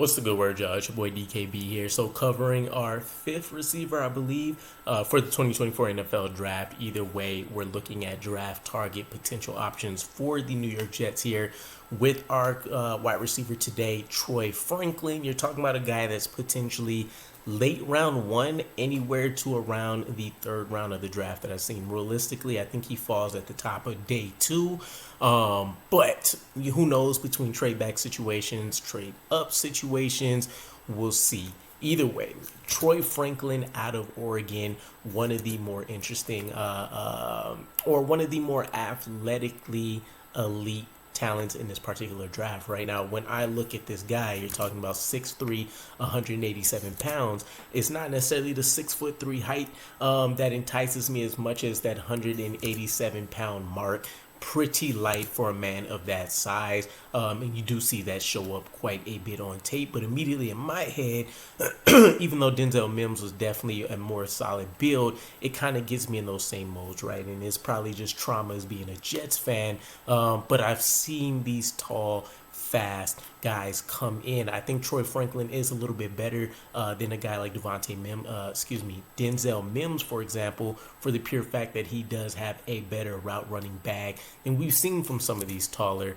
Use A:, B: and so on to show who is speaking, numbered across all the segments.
A: What's the good word, y'all? It's your boy DKB here. So covering our fifth receiver, I believe, for the 2024 NFL Draft. Either way, we're looking at draft target potential options for the New York Jets here with our wide receiver today, Troy Franklin. You're talking about a guy that's potentially late round one, anywhere to around the third round of the draft that I've seen. Realistically, I think he falls at the top of day two. But who knows, between trade back situations, trade up situations, we'll see. Either way, Troy Franklin out of Oregon, one of the more interesting or one of the more athletically elite talents in this particular draft right now. When I look at this guy, you're talking about 6'3", 187 pounds. It's not necessarily the 6'3" height that entices me as much as that 187 pound mark. Pretty light for a man of that size, and you do see that show up quite a bit on tape. But immediately in my head, even though Denzel Mims was definitely a more solid build, it kind of gets me in those same modes, right? And it's probably just trauma as being a Jets fan, but I've seen these tall, fast guys come in. I think Troy Franklin is a little bit better than a guy like Denzel Mims, for example, for the pure fact that he does have a better route running bag than we've seen from some of these taller,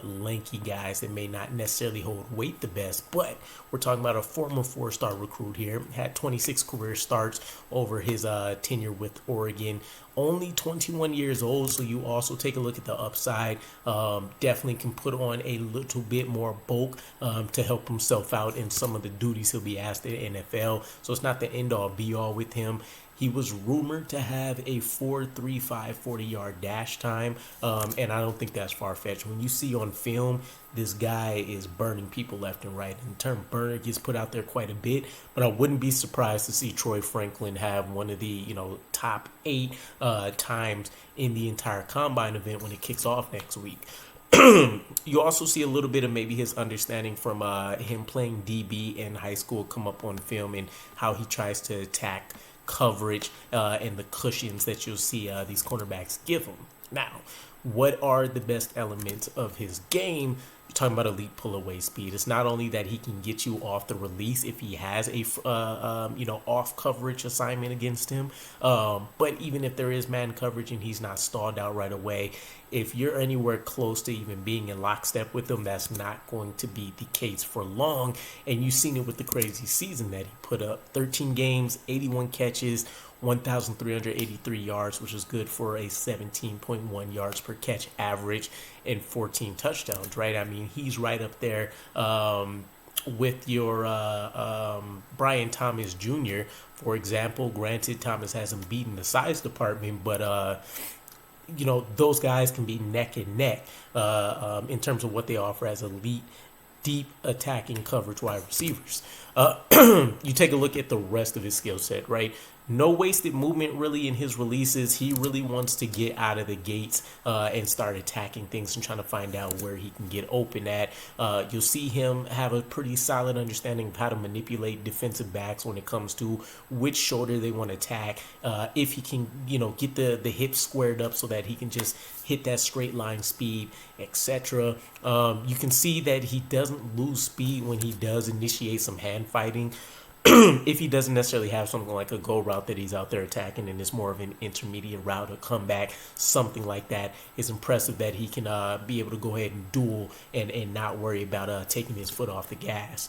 A: lanky guys that may not necessarily hold weight the best. But we're talking about a former four-star recruit here, had 26 career starts over his tenure with Oregon. Only 21 years old, so you also take a look at the upside. Definitely can put on a little bit more bulk to help himself out in some of the duties he'll be asked in the NFL. So it's not the end-all, be-all with him. He was rumored to have a 4.35 40-yard dash time, and I don't think that's far-fetched. When you see on film, this guy is burning people left and right. And the term burner gets put out there quite a bit, but I wouldn't be surprised to see Troy Franklin have one of the top 8 times in the entire combine event when it kicks off next week. You also see a little bit of maybe his understanding from him playing DB in high school come up on film, and how he tries to attack coverage and the cushions that you'll see these cornerbacks give him. Now, what are the best elements of his game? You're talking about elite pull-away speed. It's not only that he can get you off the release if he has a off coverage assignment against him, but even if there is man coverage and he's not stalled out right away, if you're anywhere close to even being in lockstep with him, that's not going to be the case for long. And you've seen it with the crazy season that he put up. 13 games, 81 catches, 1,383 yards, which is good for a 17.1 yards per catch average and 14 touchdowns, right? I mean, he's right up there with your Brian Thomas Jr., for example. Granted, Thomas hasn't beaten the size department, but those guys can be neck and neck in terms of what they offer as elite, deep attacking coverage wide receivers. You take a look at the rest of his skill set, right? No wasted movement really in his releases. He really wants to get out of the gates and start attacking things and trying to find out where he can get open at. You'll see him have a pretty solid understanding of how to manipulate defensive backs when it comes to which shoulder they want to attack. If he can, get the hips squared up so that he can just hit that straight line speed, etc. You can see that he doesn't lose speed when he does initiate some hand fighting. If he doesn't necessarily have something like a go route that he's out there attacking and it's more of an intermediate route or comeback, something like that, it's impressive that he can be able to go ahead and duel and not worry about taking his foot off the gas.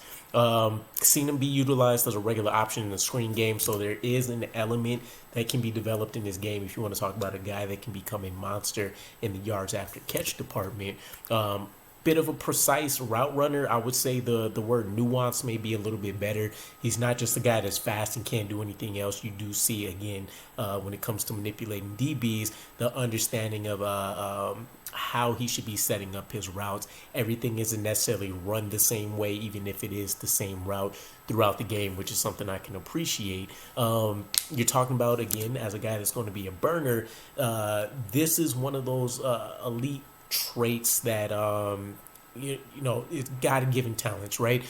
A: Seen him be utilized as a regular option in the screen game, so there is an element that can be developed in this game if you want to talk about a guy that can become a monster in the yards after catch department. Bit of a precise route runner. I would say the word nuance may be a little bit better. He's not just a guy that's fast and can't do anything else. You do see, again, when it comes to manipulating DBs, the understanding of how he should be setting up his routes. Everything isn't necessarily run the same way, even if it is the same route throughout the game, which is something I can appreciate. You're talking about, again, as a guy that's going to be a burner, this is one of those elite traits that it's God-given talents, right?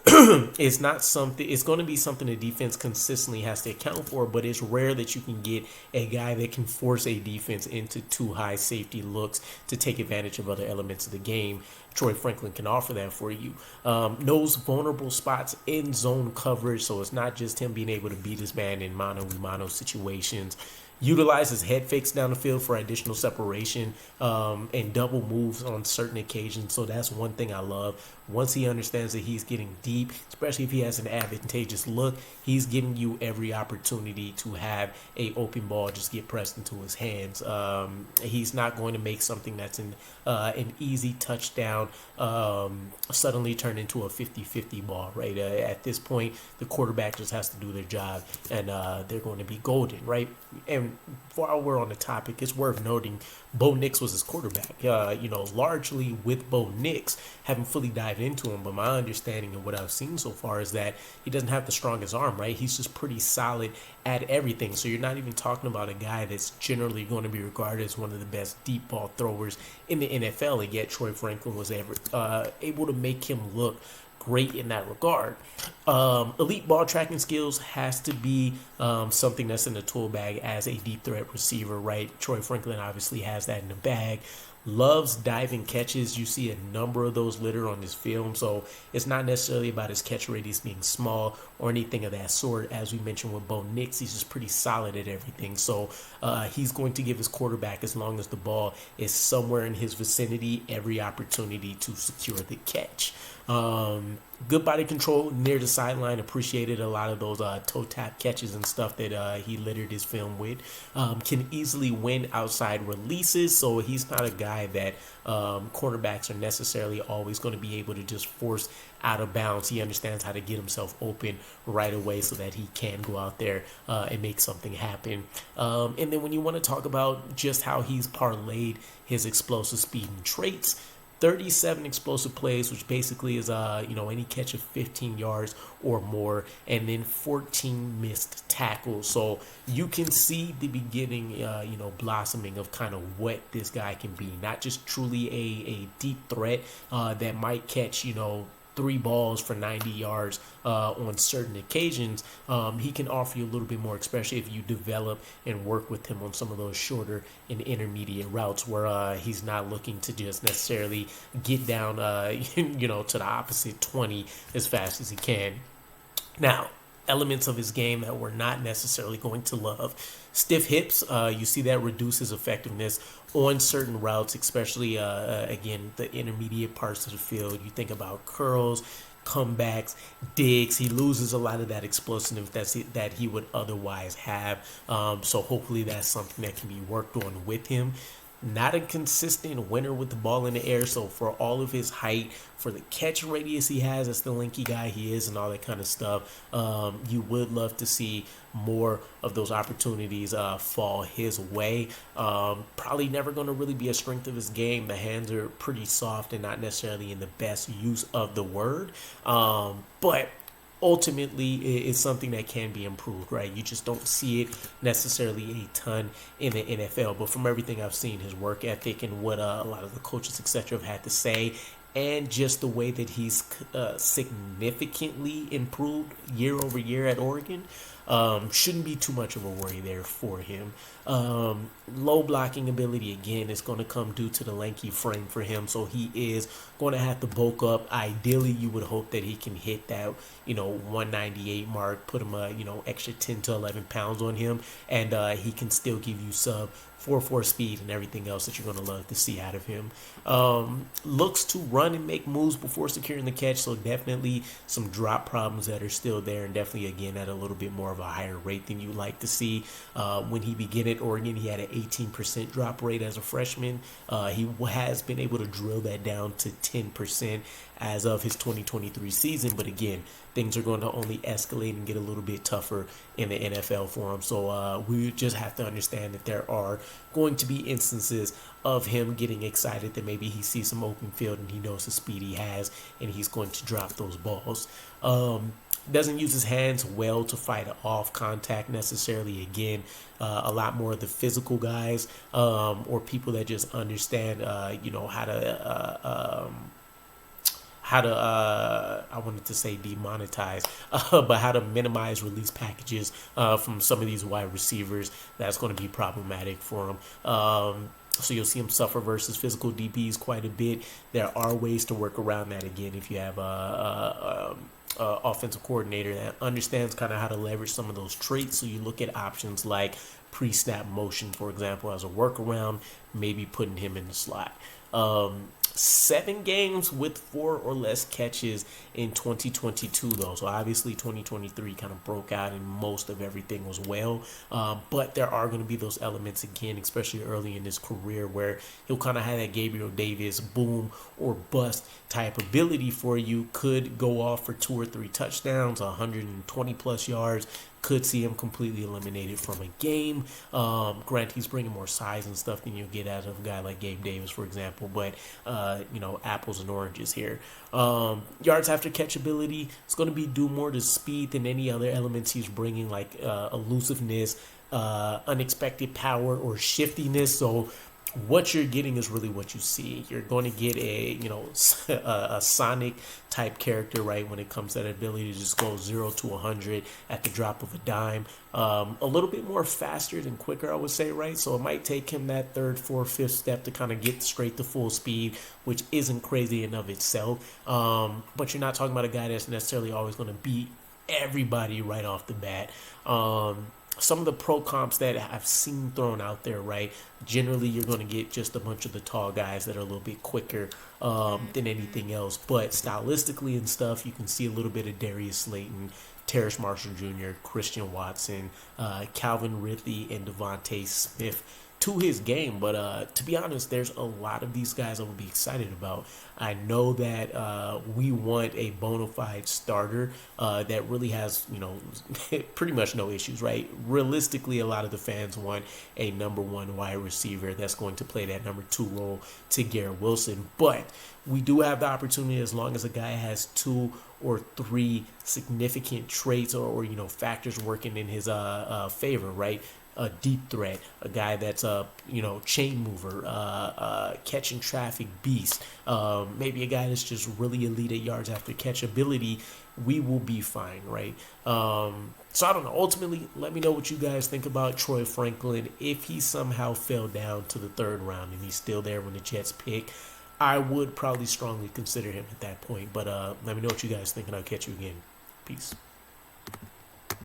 A: It's not something. It's going to be something the defense consistently has to account for, but it's rare that you can get a guy that can force a defense into too high safety looks to take advantage of other elements of the game. Troy Franklin can offer that for you. Knows vulnerable spots in zone coverage, so it's not just him being able to beat his man in mano-a-mano situations. Utilizes head fakes down the field for additional separation and double moves on certain occasions. So that's one thing I love. Once he understands that he's getting deep, especially if he has an advantageous look, he's giving you every opportunity to have a open ball just get pressed into his hands. He's not going to make something that's an easy touchdown suddenly turn into a 50-50 ball, right? At this point, the quarterback just has to do their job, and they're going to be golden, right? And while we're on the topic, it's worth noting Bo Nix was his quarterback. Largely with Bo Nix, haven't fully dived into him, but my understanding of what I've seen so far is that he doesn't have the strongest arm, right? He's just pretty solid at everything. So you're not even talking about a guy that's generally going to be regarded as one of the best deep ball throwers in the NFL, and yet Troy Franklin was able to make him look great in that regard. Elite ball tracking skills has to be something that's in the tool bag as a deep threat receiver, right? Troy Franklin obviously has that in the bag. Loves diving catches. You see a number of those littered on this film, so it's not necessarily about his catch radius being small or anything of that sort. As we mentioned with Bo Nix, he's just pretty solid at everything, so he's going to give his quarterback, as long as the ball is somewhere in his vicinity, every opportunity to secure the catch. Good body control near the sideline. Appreciated a lot of those toe tap catches and stuff that he littered his film with. Can easily win outside releases, so he's not a guy that cornerbacks are necessarily always going to be able to just force out of bounds. He understands how to get himself open right away so that he can go out there and make something happen. And then when you want to talk about just how he's parlayed his explosive speed and traits, 37 explosive plays, which basically is any catch of 15 yards or more, and then 14 missed tackles. So you can see the beginning, blossoming of kind of what this guy can be. Not just truly a deep threat that might catch, 3 balls for 90 yards on certain occasions. He can offer you a little bit more, especially if you develop and work with him on some of those shorter and intermediate routes where he's not looking to just necessarily get down, to the opposite 20 as fast as he can. Now, elements of his game that we're not necessarily going to love. Stiff hips, you see that reduces effectiveness on certain routes, especially, again, the intermediate parts of the field. You think about curls, comebacks, digs. He loses a lot of that explosiveness that he would otherwise have. So hopefully that's something that can be worked on with him. Not a consistent winner with the ball in the air, so for all of his height, for the catch radius he has, as the lanky guy he is and all that kind of stuff, you would love to see more of those opportunities fall his way. Probably never going to really be a strength of his game. The hands are pretty soft and not necessarily in the best use of the word, but ultimately it's something that can be improved, right? You just don't see it necessarily a ton in the NFL, but from everything I've seen, his work ethic and what a lot of the coaches, etc., have had to say, and just the way that he's significantly improved year over year at Oregon, shouldn't be too much of a worry there for him. Low blocking ability, again, is going to come due to the lanky frame for him, so he is going to have to bulk up. Ideally, you would hope that he can hit that 198 mark, put him extra 10 to 11 pounds on him, and he can still give you sub 4.4 speed and everything else that you're going to love to see out of him. Looks to run and make moves before securing the catch, so definitely some drop problems that are still there, and definitely, again, at a little bit more of a higher rate than you like to see. When he began at Oregon, he had an 18% drop rate as a freshman. He has been able to drill that down to 10% as of his 2023 season, but again, things are going to only escalate and get a little bit tougher in the NFL for him. So we just have to understand that there are going to be instances of him getting excited that maybe he sees some open field and he knows the speed he has and he's going to drop those balls. Doesn't use his hands well to fight off contact necessarily. Again, a lot more of the physical guys or people that just understand, how to how to I wanted to say demonetize, but how to minimize release packages from some of these wide receivers. That's going to be problematic for him. So you'll see him suffer versus physical DBs quite a bit. There are ways to work around that again if you have a offensive coordinator that understands kind of how to leverage some of those traits. So you look at options like pre-snap motion, for example, as a workaround, maybe putting him in the slot. 7 games with 4 or less catches in 2022 though, so obviously 2023 kind of broke out and most of everything was well, but there are going to be those elements again, especially early in his career, where he'll kind of have that Gabriel Davis boom or bust type ability for you. Could go off for 2 or 3 touchdowns, 120 plus yards. Could see him completely eliminated from a game. Grant, he's bringing more size and stuff than you'll get out of a guy like Gabe Davis, for example. But, apples and oranges here. Yards after catch ability, it's going to be due more to speed than any other elements he's bringing, like elusiveness, unexpected power, or shiftiness. So what you're getting is really what you see. You're going to get a Sonic type character, right, when it comes to that ability to just go 0 to 100 at the drop of a dime. A little bit more faster than quicker, I would say, right? So it might take him that 3rd, 4th, 5th step to kind of get straight to full speed, which isn't crazy in of itself. But you're not talking about a guy that's necessarily always going to beat everybody right off the bat. Some of the pro comps that I've seen thrown out there, right, generally you're going to get just a bunch of the tall guys that are a little bit quicker than anything else. But stylistically and stuff, you can see a little bit of Darius Slayton, Terrace Marshall Jr., Christian Watson, Calvin Ridley, and Devontae Smith to his game. But to be honest, there's a lot of these guys I would be excited about. I know that we want a bona fide starter that really has, pretty much no issues, right? Realistically, a lot of the fans want a number 1 wide receiver that's going to play that number 2 role to Garrett Wilson. But we do have the opportunity, as long as a guy has 2 or 3 significant traits or factors working in his favor, right? A deep threat, a guy that's a chain mover, catching traffic beast, maybe a guy that's just really elite at yards after catch ability, we will be fine, right? So I don't know. Ultimately, let me know what you guys think about Troy Franklin. If he somehow fell down to the 3rd round and he's still there when the Jets pick, I would probably strongly consider him at that point. But let me know what you guys think, and I'll catch you again. Peace.